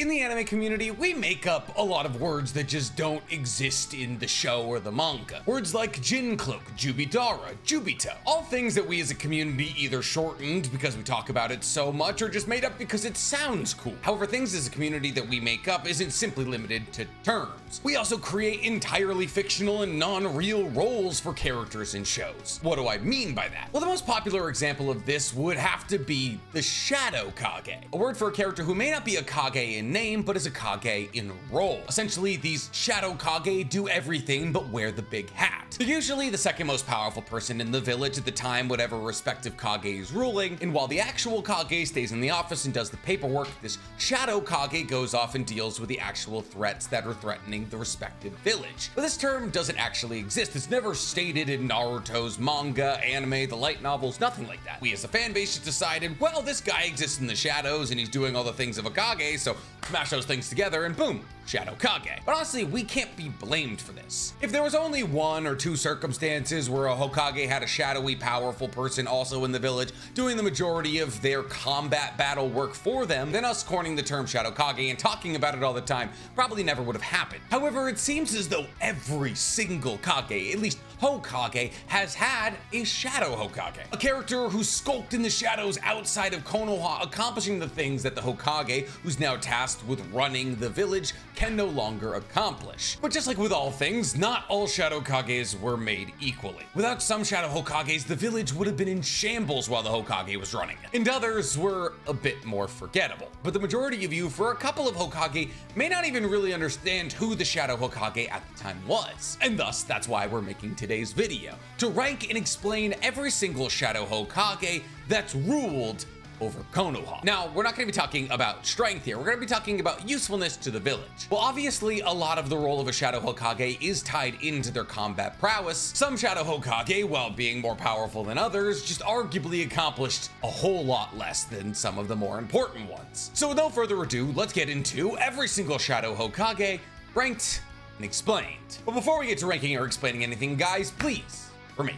in the anime community, we make up a lot of words that just don't exist in the show or the manga. Words like Jin Cloak, Jubidara, Jubito, all things that we as a community either shortened because we talk about it so much or just made up because it sounds cool. However, things as a community that we make up isn't simply limited to terms. We also create entirely fictional and non-real roles for characters in shows. What do I mean by that? Well, the most popular example of this would have to be the Shadow Kage, a word for a character who may not be a Kage in name, but is a Kage in role. Essentially, these Shadow Kage do everything but wear the big hat. They're usually the second most powerful person in the village at the time whatever respective Kage is ruling, and while the actual Kage stays in the office and does the paperwork, this Shadow Kage goes off and deals with the actual threats that are threatening the respective village. But this term doesn't actually exist. It's never stated in Naruto's manga, anime, the light novels, nothing like that. We as a fan base just decided, well, this guy exists in the shadows and he's doing all the things of a Kage, so smash those things together and boom, Shadow Kage. But honestly, we can't be blamed for this. If there was only one or two circumstances where a Hokage had a shadowy, powerful person also in the village doing the majority of their combat battle work for them, then us coining the term Shadow Kage and talking about it all the time probably never would have happened. However, it seems as though every single Kage, at least Hokage, has had a Shadow Hokage, a character who skulked in the shadows outside of Konoha, accomplishing the things that the Hokage, who's now tasked with running the village, can no longer accomplish. But just like with all things, not all Shadow Kages were made equally. Without some Shadow Hokages, the village would have been in shambles while the Hokage was running it, and others were a bit more forgettable. But the majority of you, for a couple of Hokage, may not even really understand who the Shadow Hokage at the time was, and thus that's why we're making today's video, to rank and explain every single Shadow Hokage that's ruled over Konoha. Now, we're not going to be talking about strength here. We're going to be talking about usefulness to the village. Well, obviously, a lot of the role of a Shadow Hokage is tied into their combat prowess. Some Shadow Hokage, while being more powerful than others, just arguably accomplished a whole lot less than some of the more important ones. So with no further ado, let's get into every single Shadow Hokage, ranked and explained. But before we get to ranking or explaining anything, guys, please, for me,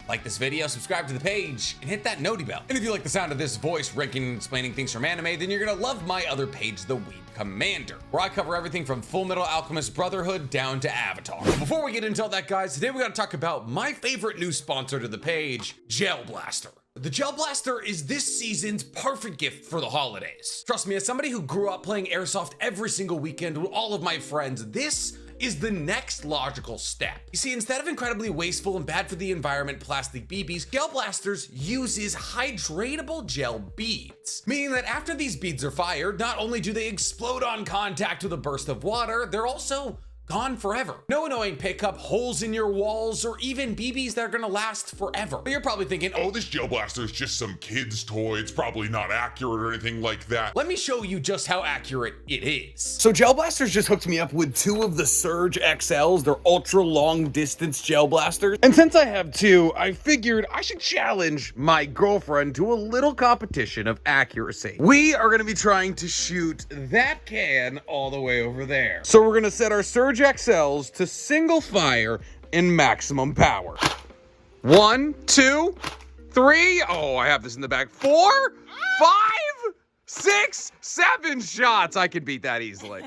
like this video, subscribe to the page, and hit that noti bell. And if you like the sound of this voice ranking and explaining things from anime, then you're gonna love my other page, The Weeb Commander, where I cover everything from Full Metal Alchemist Brotherhood down to Avatar. Before we get into all that, guys, today we gotta talk about my favorite new sponsor to the page, Gel Blaster. The Gel Blaster is this season's perfect gift for the holidays. Trust me, as somebody who grew up playing Airsoft every single weekend with all of my friends, this is the next logical step. You see, instead of incredibly wasteful and bad for the environment plastic BBs, Gel Blasters uses hydratable gel beads, meaning that after these beads are fired, not only do they explode on contact with a burst of water, they're also gone forever. No annoying pickup, holes in your walls, or even BBs that are gonna last forever. But you're probably thinking, oh, this Gel Blaster is just some kid's toy. It's probably not accurate or anything like that. Let me show you just how accurate it is. So Gel Blasters just hooked me up with two of the Surge XLs. They're ultra long distance Gel Blasters. And since I have two, I figured I should challenge my girlfriend to a little competition of accuracy. We are gonna be trying to shoot that can all the way over there. So we're gonna set our Surge XLs to single fire and maximum power. 1, 2, 3. Oh, I have this in the bag. 4, 5, 6, 7 shots. I can beat that easily.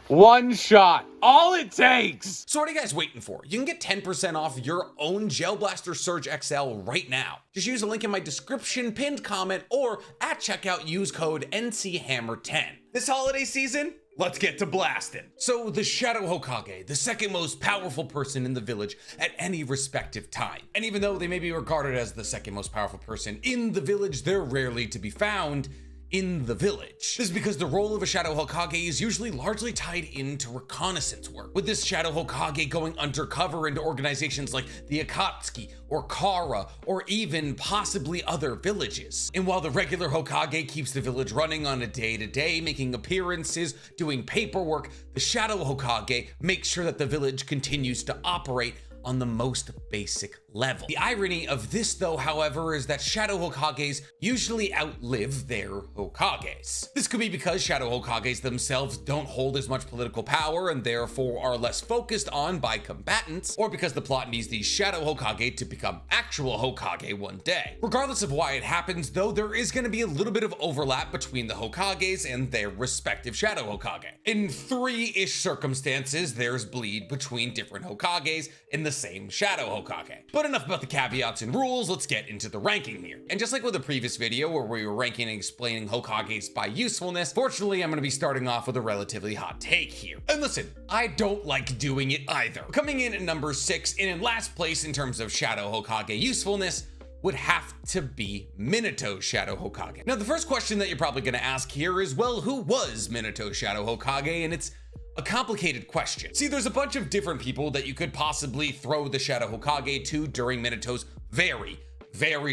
One shot, all it takes. So what are you guys waiting for? You can get 10% off your own Gel Blaster Surge XL right now. Just use the link in my description, pinned comment, or at checkout, use code NCHammer10. This holiday season, let's get to blasting. So the Shadow Hokage, the second most powerful person in the village at any respective time. And even though they may be regarded as the second most powerful person in the village, they're rarely to be found in the village. This is because the role of a Shadow Hokage is usually largely tied into reconnaissance work, with this Shadow Hokage going undercover into organizations like the Akatsuki or Kara, or even possibly other villages. And while the regular Hokage keeps the village running on a day-to-day, making appearances, doing paperwork, the Shadow Hokage makes sure that the village continues to operate on the most basic level. The irony of this though, however, is that Shadow Hokages usually outlive their Hokages. This could be because Shadow Hokages themselves don't hold as much political power and therefore are less focused on by combatants, or because the plot needs these Shadow Hokage to become actual Hokage one day. Regardless of why it happens though, there is going to be a little bit of overlap between the Hokages and their respective Shadow Hokage. In 3-ish circumstances, there's bleed between different Hokages in the same Shadow Hokage. But enough about the caveats and rules, let's get into the ranking here. And just like with the previous video where we were ranking and explaining Hokages by usefulness, fortunately I'm going to be starting off with a relatively hot take here. And listen, I don't like doing it either. Coming in at number 6 and in last place in terms of Shadow Hokage usefulness would have to be Minato's Shadow Hokage. Now the first question that you're probably going to ask here is, well, who was Minato's Shadow Hokage? And it's a complicated question. See, there's a bunch of different people that you could possibly throw the Shadow Hokage to during Minato's very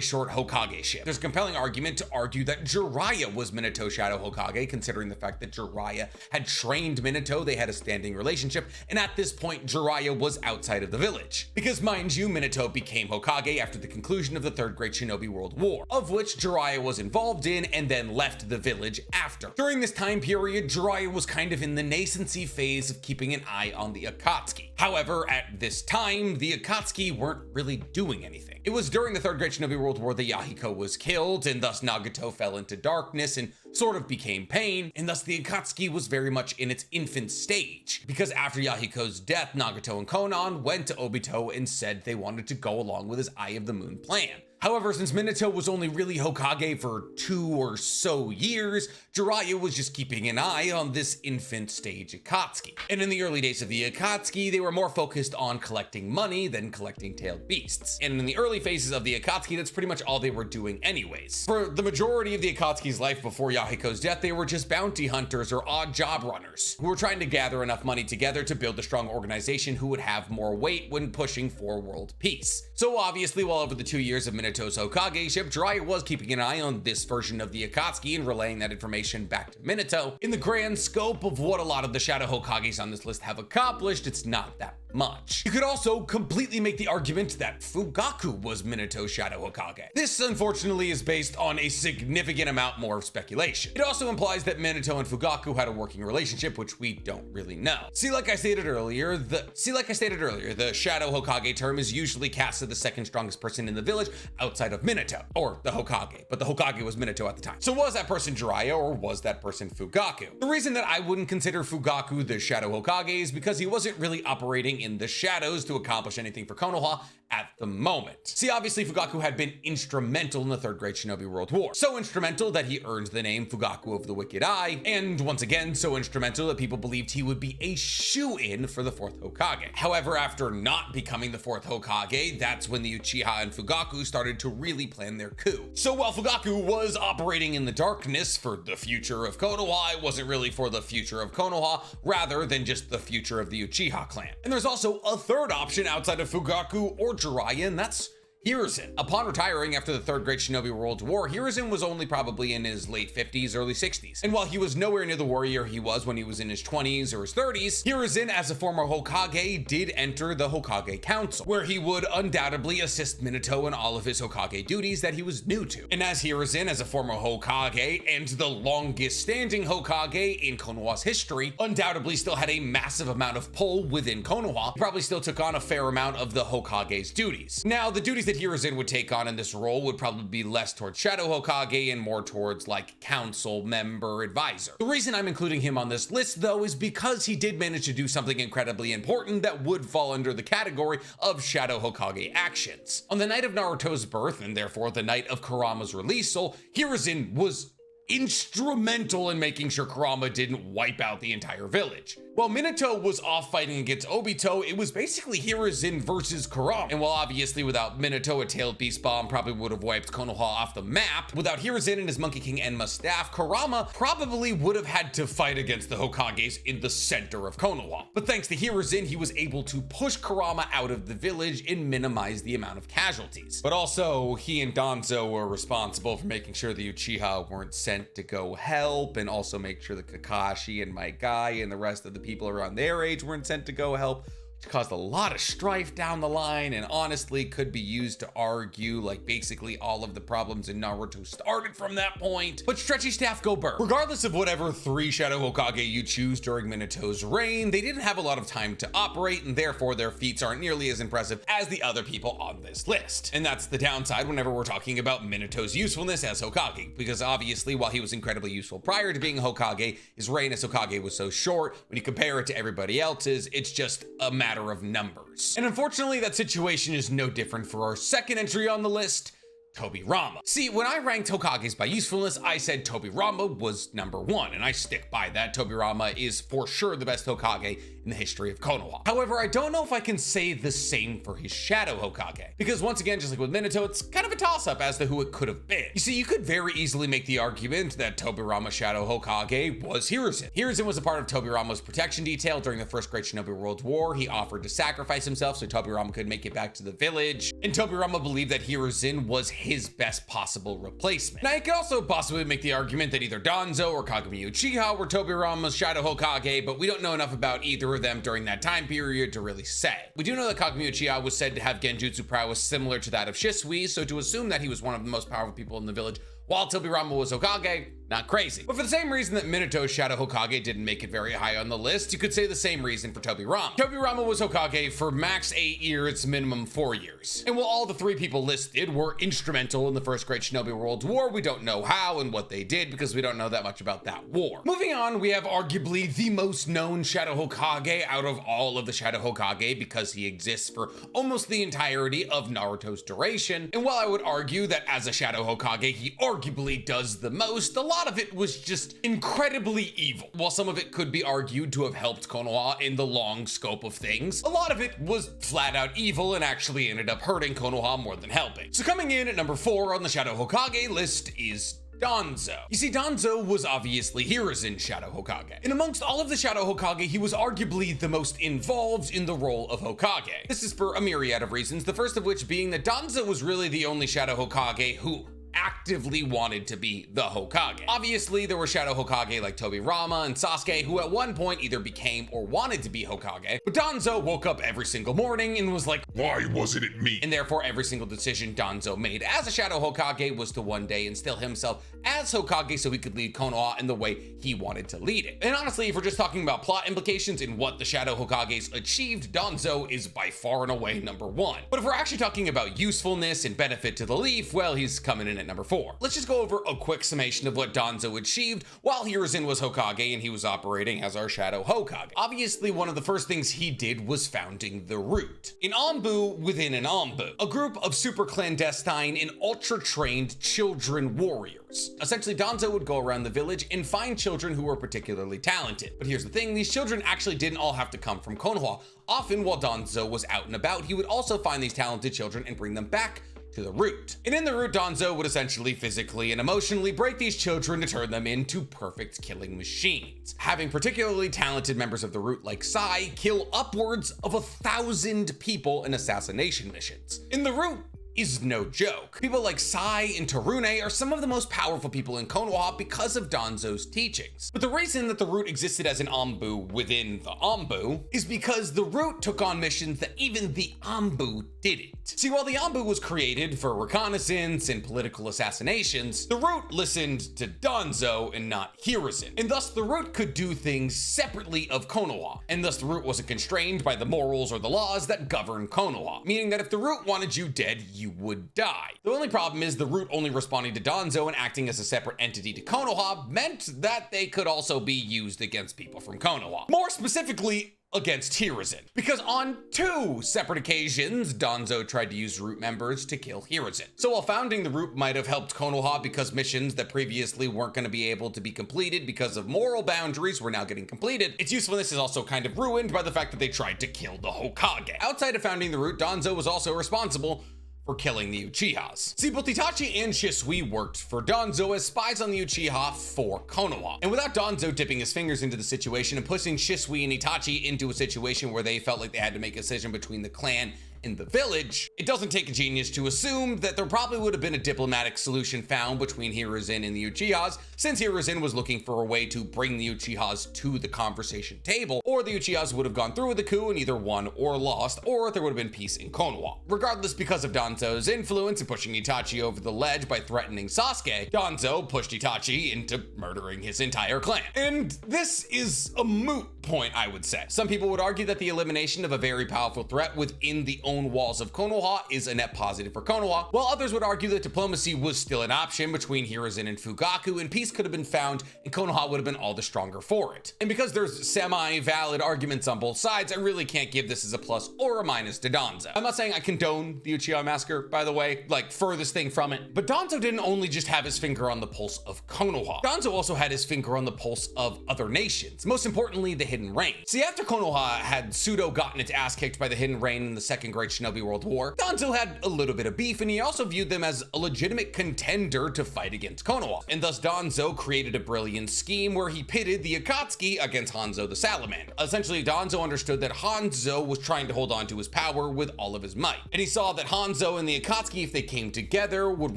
short Hokage-ship. There's a compelling argument to argue that Jiraiya was Minato's Shadow Hokage, considering the fact that Jiraiya had trained Minato, they had a standing relationship, and at this point, Jiraiya was outside of the village. Because mind you, Minato became Hokage after the conclusion of the Third Great Shinobi World War, of which Jiraiya was involved in and then left the village after. During this time period, Jiraiya was kind of in the nascency phase of keeping an eye on the Akatsuki. However, at this time, the Akatsuki weren't really doing anything. It was during the Third Great Shinobi World War that Yahiko was killed, and thus Nagato fell into darkness and sort of became pain, and thus the Akatsuki was very much in its infant stage. Because after Yahiko's death, Nagato and Konan went to Obito and said they wanted to go along with his Eye of the Moon plan. However, since Minato was only really Hokage for 2 or so years, Jiraiya was just keeping an eye on this infant stage Akatsuki. And in the early days of the Akatsuki, they were more focused on collecting money than collecting tailed beasts. And in the early phases of the Akatsuki, that's pretty much all they were doing anyways. For the majority of the Akatsuki's life before Yahiko's death, they were just bounty hunters or odd job runners who were trying to gather enough money together to build a strong organization who would have more weight when pushing for world peace. So obviously, while over the 2 years of Minato's Hokage-ship, Jiraiya was keeping an eye on this version of the Akatsuki and relaying that information back to Minato. In the grand scope of what a lot of the Shadow Hokages on this list have accomplished, it's not that much. You could also completely make the argument that Fugaku was Minato's Shadow Hokage. This, unfortunately, is based on a significant amount more of speculation. It also implies that Minato and Fugaku had a working relationship, which we don't really know. See, like I stated earlier, the Shadow Hokage term is usually cast as the second strongest person in the village outside of Minato, or the Hokage, but the Hokage was Minato at the time. So was that person Jiraiya, or was that person Fugaku? The reason that I wouldn't consider Fugaku the Shadow Hokage is because he wasn't really operating in the shadows to accomplish anything for Konoha at the moment. See, obviously Fugaku had been instrumental in the Third Great Shinobi World War. So instrumental that he earned the name Fugaku of the Wicked Eye, and once again, so instrumental that people believed he would be a shoo-in for the 4th Hokage. However, after not becoming the 4th Hokage, that's when the Uchiha and Fugaku started to really plan their coup. So while Fugaku was operating in the darkness for the future of Konoha, it wasn't really for the future of Konoha, rather than just the future of the Uchiha clan. And there's also a third option outside of Fugaku or Jiraiya, and that's Hiruzen. Upon retiring after the Third Great Shinobi World War, Hiruzen was only probably in his late 50s, early 60s. And while he was nowhere near the warrior he was when he was in his 20s or his 30s, Hiruzen, as a former Hokage, did enter the Hokage Council, where he would undoubtedly assist Minato in all of his Hokage duties that he was new to. And as Hiruzen, as a former Hokage, and the longest standing Hokage in Konoha's history, undoubtedly still had a massive amount of pull within Konoha, he probably still took on a fair amount of the Hokage's duties. Now, the duties that Hiruzen would take on in this role would probably be less towards Shadow Hokage and more towards like council member advisor. The reason I'm including him on this list though is because he did manage to do something incredibly important that would fall under the category of Shadow Hokage actions. On the night of Naruto's birth, and therefore the night of Kurama's releasal, Hiruzen was instrumental in making sure Kurama didn't wipe out the entire village. While Minato was off fighting against Obito, it was basically Hiruzen versus Kurama. And while obviously without Minato, a tailed beast bomb probably would have wiped Konoha off the map, without Hiruzen and his Monkey King Enma staff, Kurama probably would have had to fight against the Hokages in the center of Konoha. But thanks to Hiruzen, he was able to push Kurama out of the village and minimize the amount of casualties. But also, he and Danzo were responsible for making sure the Uchiha weren't sent to go help, and also make sure the Kakashi and my guy and the rest of the people around their age weren't sent to go help. which caused a lot of strife down the line and honestly could be used to argue like basically all of the problems in Naruto started from that point. But stretchy staff go burr. Regardless of whatever 3 Shadow Hokage you choose during Minato's reign, they didn't have a lot of time to operate, and therefore their feats aren't nearly as impressive as the other people on this list. And that's the downside whenever we're talking about Minato's usefulness as Hokage, because obviously while he was incredibly useful prior to being Hokage, his reign as Hokage was so short. When you compare it to everybody else's, it's just a matter of numbers. And unfortunately, that situation is no different for our second entry on the list, Tobirama. See, when I ranked Hokages by usefulness, I said Tobirama was number 1, and I stick by that. Tobirama is for sure the best Hokage in the history of Konoha. However, I don't know if I can say the same for his Shadow Hokage, because once again, just like with Minato, it's kind of a toss-up as to who it could have been. You see, you could very easily make the argument that Tobirama Shadow Hokage was Hiruzen. Hiruzen was a part of Tobirama's protection detail during the First Great Shinobi World War. He offered to sacrifice himself so Tobirama could make it back to the village, and Tobirama believed that Hiruzen was his best possible replacement. Now, you could also possibly make the argument that either Danzo or Kagami Uchiha were Tobirama's Shadow Hokage, but we don't know enough about either of them during that time period to really say. We do know that Kagami Uchiha was said to have genjutsu prowess similar to that of Shisui, so to assume that he was one of the most powerful people in the village while Tobirama was Hokage, not crazy. But for the same reason that Minato's Shadow Hokage didn't make it very high on the list, you could say the same reason for Tobirama. Tobirama was Hokage for max 8 years, minimum 4 years. And while all the 3 people listed were instrumental in the First Great Shinobi World War, we don't know how and what they did because we don't know that much about that war. Moving on, we have arguably the most known Shadow Hokage out of all of the Shadow Hokage because he exists for almost the entirety of Naruto's duration. And while I would argue that as a Shadow Hokage, he arguably does the most, a lot of it was just incredibly evil. While some of it could be argued to have helped Konoha in the long scope of things, a lot of it was flat out evil and actually ended up hurting Konoha more than helping. So coming in at number 4 on the Shadow Hokage list is Danzo. You see, Danzo was obviously Hiruzen's Shadow Hokage. And amongst all of the Shadow Hokage, he was arguably the most involved in the role of Hokage. This is for a myriad of reasons, the first of which being that Danzo was really the only Shadow Hokage who actively wanted to be the Hokage. Obviously, there were Shadow Hokage like Tobirama and Sasuke who at one point either became or wanted to be Hokage, but Danzo woke up every single morning and was like, why wasn't it me? And therefore every single decision Danzo made as a Shadow Hokage was to one day instill himself as Hokage so he could lead Konoha in the way he wanted to lead it. And honestly, if we're just talking about plot implications in what the Shadow Hokages achieved, Danzo is by far and away number 1. But if we're actually talking about usefulness and benefit to the Leaf, well, he's coming in at number 4. Let's just go over a quick summation of what Danzo achieved while Hiruzen was Hokage and he was operating as our Shadow Hokage. Obviously, one of the first things he did was founding the Root, an Anbu within an Anbu, a group of super clandestine and ultra trained children warriors. Essentially, Danzo would go around the village and find children who were particularly talented. But here's the thing, these children actually didn't all have to come from Konoha. Often while Danzo was out and about, he would also find these talented children and bring them back to the Root. And in the Root, Danzo would essentially physically and emotionally break these children to turn them into perfect killing machines. Having particularly talented members of the Root like Sai kill upwards of 1,000 people in assassination missions. In the Root is no joke. People like Sai and Torune are some of the most powerful people in Konoha because of Danzo's teachings. But the reason that the Root existed as an Anbu within the Anbu is because the Root took on missions that even the Anbu didn't. See, while the Anbu was created for reconnaissance and political assassinations, the Root listened to Danzo and not Hiruzen. And thus the Root could do things separately of Konoha, and thus the Root wasn't constrained by the morals or the laws that govern Konoha, meaning that if the Root wanted you dead, you would die. The only problem is the Root only responding to Danzo and acting as a separate entity to Konoha meant that they could also be used against people from Konoha. More specifically, against Hiruzen, because on 2 separate occasions, Danzo tried to use Root members to kill Hiruzen. So while founding the Root might have helped Konoha because missions that previously weren't going to be able to be completed because of moral boundaries were now getting completed, its usefulness is also kind of ruined by the fact that they tried to kill the Hokage. Outside of founding the Root, Danzo was also responsible for killing the Uchihas. See, both Itachi and Shisui worked for Danzo as spies on the Uchiha for Konoha. And without Danzo dipping his fingers into the situation and pushing Shisui and Itachi into a situation where they felt like they had to make a decision between the clan in the village, It doesn't take a genius to assume that there probably would have been a diplomatic solution found between Hiruzen and the Uchihas, since Hiruzen was looking for a way to bring the Uchihas to the conversation table, or the Uchihas would have gone through with the coup and either won or lost, or there would have been peace in Konoha. Regardless, because of Danzo's influence in pushing Itachi over the ledge by threatening Sasuke, Danzo pushed Itachi into murdering his entire clan. And this is a moot point, I would say. Some people would argue that the elimination of a very powerful threat within the own walls of Konoha is a net positive for Konoha, while others would argue that diplomacy was still an option between Hiruzen and Fugaku, and peace could have been found, and Konoha would have been all the stronger for it. And because there's semi-valid arguments on both sides, I really can't give this as a plus or a minus to Danzo. I'm not saying I condone the Uchiha massacre, by the way, like furthest thing from it, but Danzo didn't only just have his finger on the pulse of Konoha. Danzo also had his finger on the pulse of other nations, most importantly, the Hidden Rain. See, after Konoha had pseudo gotten its ass kicked by the Hidden Rain in the Second Great Shinobi World War, Danzo had a little bit of beef, and he also viewed them as a legitimate contender to fight against Konoha. And thus Danzo created a brilliant scheme where he pitted the Akatsuki against Hanzo the Salamander. Essentially, Danzo understood that Hanzo was trying to hold on to his power with all of his might. And he saw that Hanzo and the Akatsuki, if they came together, would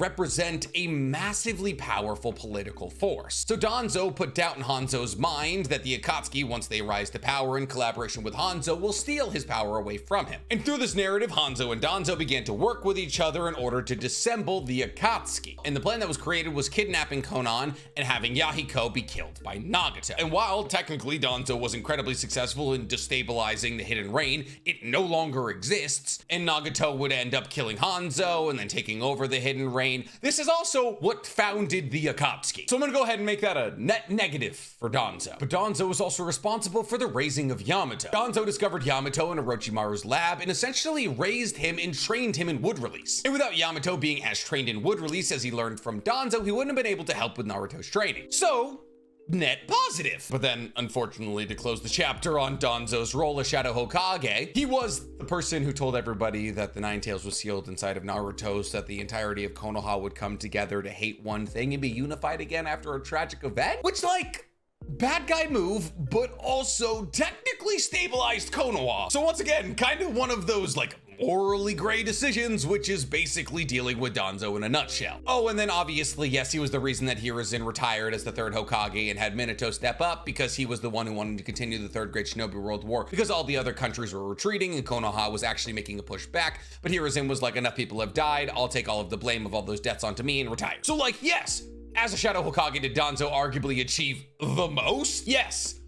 represent a massively powerful political force. So Danzo put doubt in Hanzo's mind that the Akatsuki, once they rise to power in collaboration with Hanzo, will steal his power away from him. And through this narrative, Hanzo and Danzo began to work with each other in order to dissemble the Akatsuki. And the plan that was created was kidnapping Konan and having Yahiko be killed by Nagato. And while technically Danzo was incredibly successful in destabilizing the Hidden Rain, it no longer exists, and Nagato would end up killing Hanzo and then taking over the Hidden Rain. This is also what founded the Akatsuki. So I'm gonna go ahead and make that a net negative for Danzo. But Danzo was also responsible for the raising of Yamato. Danzo discovered Yamato in Orochimaru's lab and essentially raised him and trained him in wood release. And without Yamato being as trained in wood release as he learned from Danzo, he wouldn't have been able to help with Naruto's training. So, net positive. But then, unfortunately, to close the chapter on Danzo's role as Shadow Hokage, he was the person who told everybody that the Nine Tails was sealed inside of Naruto so that the entirety of Konoha would come together to hate one thing and be unified again after a tragic event, which, like, bad guy move, but also technically stabilized Konoha. So once again, kind of one of those, like, morally gray decisions, which is basically dealing with Danzo in a nutshell. Oh, and then obviously, yes, he was the reason that Hiruzen retired as the third Hokage and had Minato step up, because he was the one who wanted to continue the Third Great Shinobi World War, because all the other countries were retreating and Konoha was actually making a push back. But Hiruzen was like, enough people have died, I'll take all of the blame of all those deaths onto me, and retire. So like, yes, as a Shadow Hokage, did Danzo arguably achieve the most? Yes.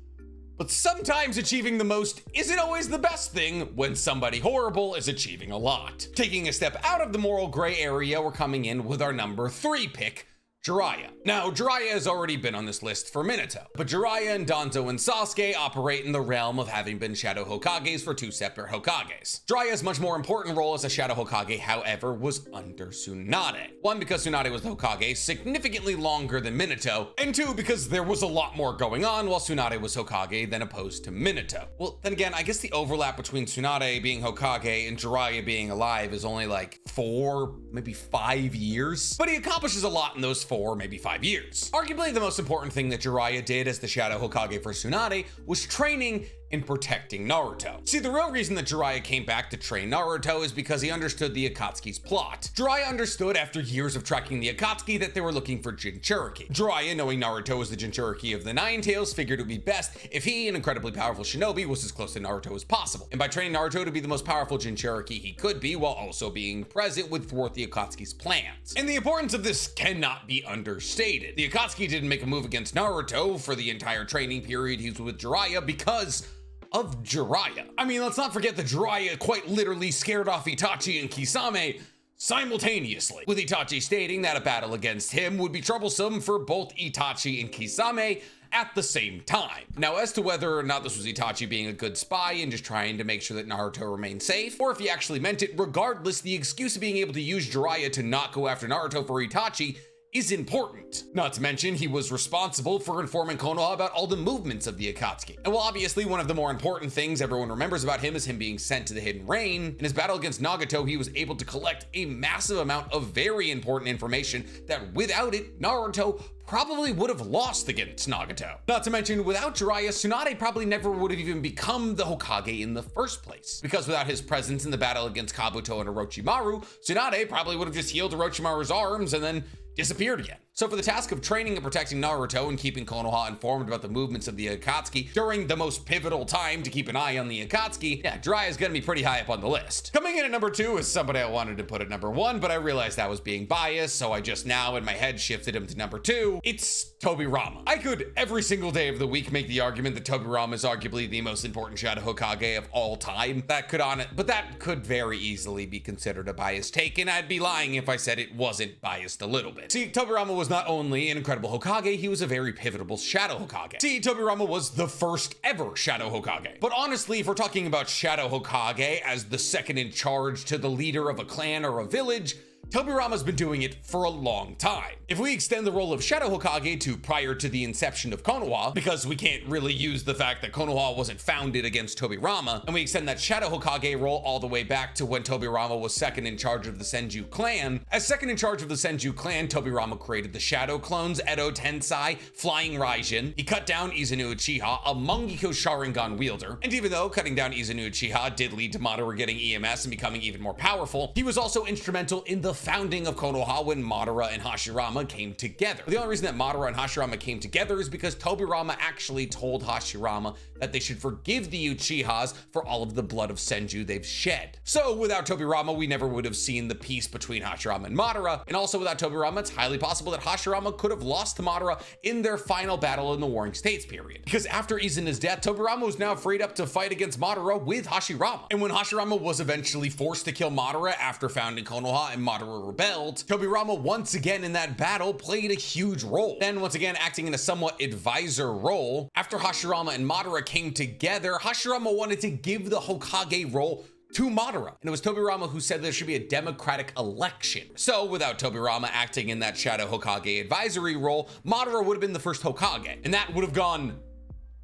But sometimes achieving the most isn't always the best thing when somebody horrible is achieving a lot. Taking a step out of the moral gray area, we're coming in with our number 3 pick, Jiraiya. Now, Jiraiya has already been on this list for Minato, but Jiraiya and Danzo and Sasuke operate in the realm of having been Shadow Hokages for 2 separate Hokages. Jiraiya's much more important role as a Shadow Hokage, however, was under Tsunade. 1, because Tsunade was the Hokage significantly longer than Minato, and 2, because there was a lot more going on while Tsunade was Hokage than opposed to Minato. Well, then again, I guess the overlap between Tsunade being Hokage and Jiraiya being alive is only like 4, maybe 5 years, but he accomplishes a lot in those 4, maybe 5 years. Arguably the most important thing that Jiraiya did as the Shadow Hokage for Tsunade was training and protecting Naruto. See, the real reason that Jiraiya came back to train Naruto is because he understood the Akatsuki's plot. Jiraiya understood after years of tracking the Akatsuki that they were looking for Jinchuriki. Jiraiya, knowing Naruto was the Jinchuriki of the Nine Tails, figured it would be best if he, an incredibly powerful shinobi, was as close to Naruto as possible. And by training Naruto to be the most powerful Jinchuriki he could be, while also being present would thwart the Akatsuki's plans. And the importance of this cannot be understated. The Akatsuki didn't make a move against Naruto for the entire training period he was with Jiraiya because of Jiraiya. I mean, let's not forget that Jiraiya quite literally scared off Itachi and Kisame simultaneously, with Itachi stating that a battle against him would be troublesome for both Itachi and Kisame at the same time. Now, as to whether or not this was Itachi being a good spy and just trying to make sure that Naruto remained safe, or if he actually meant it, regardless, the excuse of being able to use Jiraiya to not go after Naruto for Itachi is important. Not to mention, he was responsible for informing Konoha about all the movements of the Akatsuki. And while obviously one of the more important things everyone remembers about him is him being sent to the Hidden Rain, in his battle against Nagato, he was able to collect a massive amount of very important information that without it, Naruto probably would have lost against Nagato. Not to mention, without Jiraiya, Tsunade probably never would have even become the Hokage in the first place. Because without his presence in the battle against Kabuto and Orochimaru, Tsunade probably would have just healed Orochimaru's arms and then disappeared again. So for the task of training and protecting Naruto and keeping Konoha informed about the movements of the Akatsuki during the most pivotal time to keep an eye on the Akatsuki, yeah, Jiraiya is gonna be pretty high up on the list. Coming in at number 2 is somebody I wanted to put at number 1, but I realized that was being biased, so I just now in my head shifted him to number 2. It's Tobirama. I could every single day of the week make the argument that Tobirama is arguably the most important Shadow Hokage of all time. That could very easily be considered a biased take, and I'd be lying if I said it wasn't biased a little bit. See, Tobirama was not only an incredible Hokage, he was a very pivotal Shadow Hokage. See, Tobirama was the first ever Shadow Hokage. But honestly, if we're talking about Shadow Hokage as the second in charge to the leader of a clan or a village, Tobirama's been doing it for a long time. If we extend the role of Shadow Hokage to prior to the inception of Konoha, because we can't really use the fact that Konoha wasn't founded against Tobirama, and we extend that Shadow Hokage role all the way back to when Tobirama was second in charge of the Senju clan. As second in charge of the Senju clan, Tobirama created the Shadow Clones, Edo Tensei, Flying Raijin. He cut down Izunu Uchiha, a Mangekyo Sharingan wielder. And even though cutting down Izunu Uchiha did lead to Madara getting EMS and becoming even more powerful, he was also instrumental in the founding of Konoha when Madara and Hashirama came together. The only reason that Madara and Hashirama came together is because Tobirama actually told Hashirama that they should forgive the Uchihas for all of the blood of Senju they've shed. So without Tobirama, we never would have seen the peace between Hashirama and Madara, and also without Tobirama, it's highly possible that Hashirama could have lost to Madara in their final battle in the Warring States period. Because after Izuna's death, Tobirama was now freed up to fight against Madara with Hashirama. And when Hashirama was eventually forced to kill Madara after founding Konoha and Madara rebelled, Tobirama once again in that battle played a huge role. Then once again acting in a somewhat advisor role, after Hashirama and Madara came together, Hashirama wanted to give the Hokage role to Madara, and it was Tobirama who said there should be a democratic election. So without Tobirama acting in that Shadow Hokage advisory role, Madara would have been the first Hokage, and that would have gone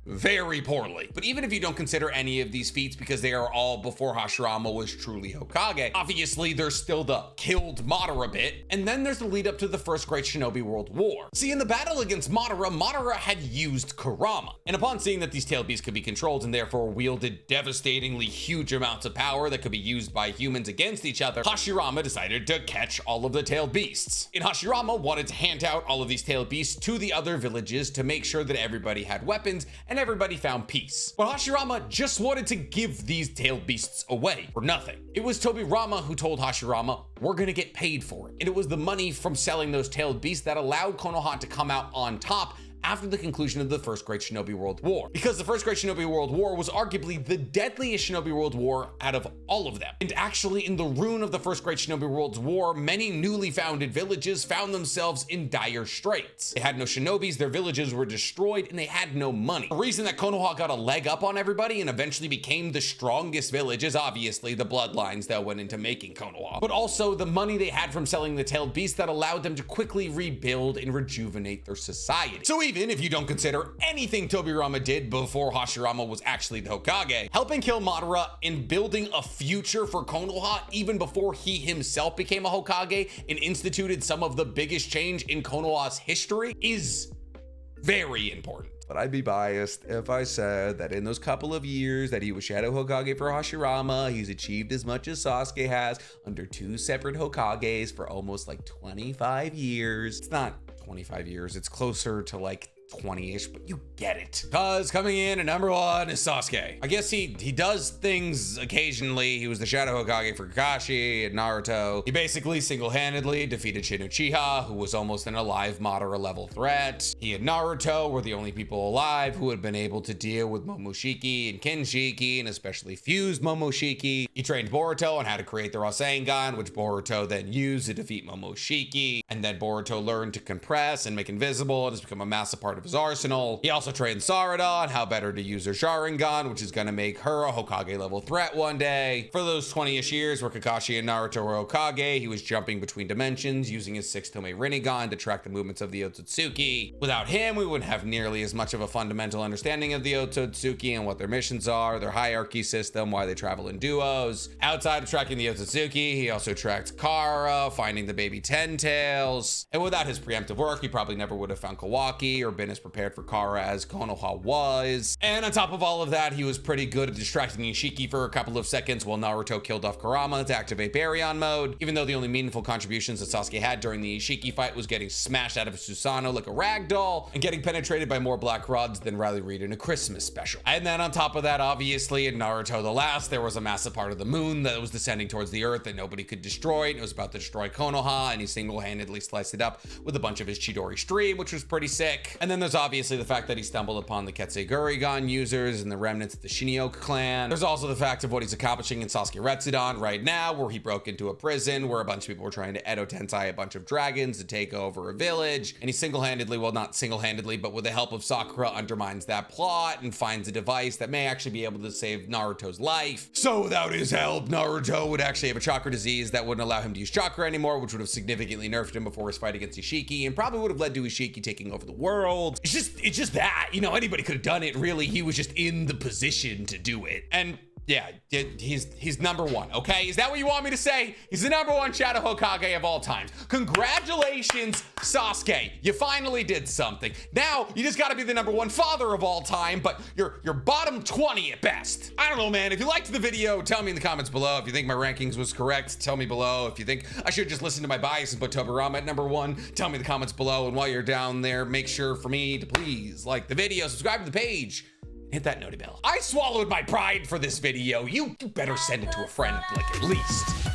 very poorly. But even if you don't consider any of these feats because they are all before Hashirama was truly Hokage, obviously there's still the killed Madara bit, and then there's the lead up to the First Great Shinobi World War. See, in the battle against Madara, Madara had used Kurama, and upon seeing that these tailed beasts could be controlled and therefore wielded devastatingly huge amounts of power that could be used by humans against each other, Hashirama decided to catch all of the tailed beasts. And Hashirama wanted to hand out all of these tailed beasts to the other villages to make sure that everybody had weapons and everybody found peace. But Hashirama just wanted to give these tailed beasts away for nothing. It was Tobirama who told Hashirama, we're gonna get paid for it. And it was the money from selling those tailed beasts that allowed Konoha to come out on top after the conclusion of the First Great Shinobi World War. Because the First Great Shinobi World War was arguably the deadliest Shinobi World War out of all of them. And actually in the ruin of the First Great Shinobi World War, many newly founded villages found themselves in dire straits. They had no shinobis, their villages were destroyed, and they had no money. The reason that Konoha got a leg up on everybody and eventually became the strongest village is obviously the bloodlines that went into making Konoha, but also the money they had from selling the tailed beasts that allowed them to quickly rebuild and rejuvenate their society. So even if you don't consider anything Tobirama did before Hashirama was actually the Hokage, helping kill Madara and building a future for Konoha even before he himself became a Hokage and instituted some of the biggest change in Konoha's history is very important. But I'd be biased if I said that in those couple of years that he was Shadow Hokage for Hashirama, he's achieved as much as Sasuke has under two separate Hokages for almost like 25 years. It's not 25 years, it's closer to like 20-ish, but you get it. Cause coming in at number 1 is Sasuke. I guess he does things occasionally. He was the Shadow Hokage for Kakashi and Naruto. He basically single-handedly defeated Shin Uchiha, who was almost an alive Madara level threat. He and Naruto were the only people alive who had been able to deal with Momoshiki and Kinshiki, and especially fused Momoshiki. He trained Boruto on how to create the Rasengan, which Boruto then used to defeat Momoshiki. And then Boruto learned to compress and make invisible and has become a massive part of of his arsenal. He also trained Sarada on how better to use her Sharingan, which is gonna make her a Hokage level threat one day. For those 20-ish years where Kakashi and Naruto were Hokage, he was jumping between dimensions using his 6-tome Rinnegan to track the movements of the Otsutsuki. Without him, we wouldn't have nearly as much of a fundamental understanding of the Otsutsuki and what their missions are, their hierarchy system, why they travel in duos. Outside of tracking the Otsutsuki, he also tracked Kara, finding the baby Ten Tails. And without his preemptive work, he probably never would have found Kawaki or been as prepared for Kara as Konoha was. And on top of all of that, he was pretty good at distracting Ishiki for a couple of seconds while Naruto killed off Kurama to activate Baryon mode, even though the only meaningful contributions that Sasuke had during the Ishiki fight was getting smashed out of Susanoo like a rag doll and getting penetrated by more black rods than Riley Reid in a Christmas special. And then on top of that, obviously in Naruto the Last, there was a massive part of the moon that was descending towards the earth that nobody could destroy. It was about to destroy Konoha, and he single-handedly sliced it up with a bunch of his Chidori stream, which was pretty sick. And then there's obviously the fact that he stumbled upon the Ketsei users and the remnants of the Shinyoku clan. There's also the fact of what he's accomplishing in Sasuke Retsudan right now, where he broke into a prison where a bunch of people were trying to Edo Tensei a bunch of dragons to take over a village, and he single-handedly, well, not single-handedly, but with the help of Sakura, undermines that plot and finds a device that may actually be able to save Naruto's life. So without his help, Naruto would actually have a chakra disease that wouldn't allow him to use chakra anymore, which would have significantly nerfed him before his fight against Ishiki, and probably would have led to Ishiki taking over the world. It's just that, you know, anybody could have done it, really. He was just in the position to do it. And yeah, he's number one, okay? Is that what you want me to say? He's the number one Shadow Hokage of all time. Congratulations, Sasuke. You finally did something. Now, you just gotta be the number one father of all time, but you're bottom 20 at best. I don't know, man. If you liked the video, tell me in the comments below. If you think my rankings was correct, tell me below. If you think I should just listen to my bias and put Tobirama at number one, tell me in the comments below. And while you're down there, make sure for me to please like the video, subscribe to the page, hit that noti bell. I swallowed my pride for this video. You better send it to a friend, like, at least.